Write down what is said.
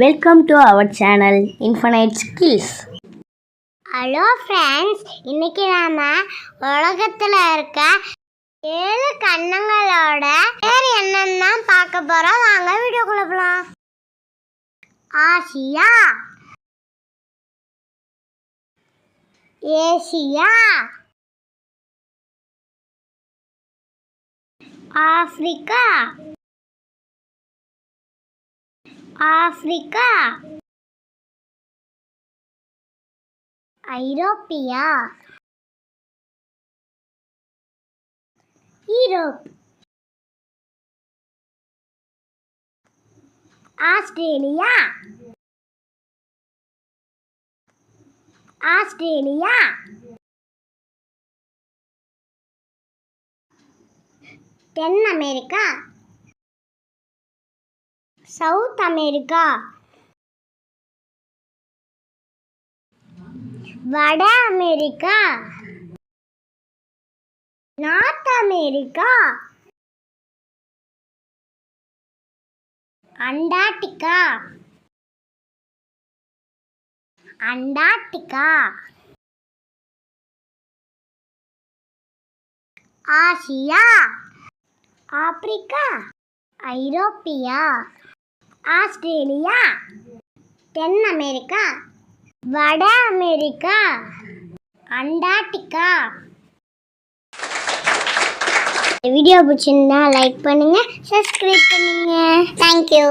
Welcome to our channel Infinite Skills. Hello friends, இன்னைக்கு நாம உலகத்துல இருக்க 7 கண்ணங்களோட பேர் என்னன்னு பார்க்க போறோம். வாங்க வீடியோக்குள்ள போலாம். ஆசியா, ஏசியா, ஆப்பிரிக்கா, ஆப்பிரிக்கா, ஐரோப்பியா, யூரோப், ஆஸ்திரேலியா, ஆஸ்திரேலியா, தென் அமெரிக்கா, சவுத் அமெரிக்கா, வட அமெரிக்கா, நார்த் அமெரிக்கா, அண்டார்டிகா, அண்டார்டிகா, ஆசியா, ஆப்பிரிக்கா, ஐரோப்பியா, ஆஸ்திரேலியா, தென் அமெரிக்கா, வட அமெரிக்கா, அண்டார்டிகா. வீடியோ பிடிச்சிருந்தா லைக் பண்ணுங்க, சப்ஸ்கிரைப் பண்ணுங்க. தேங்க்யூ.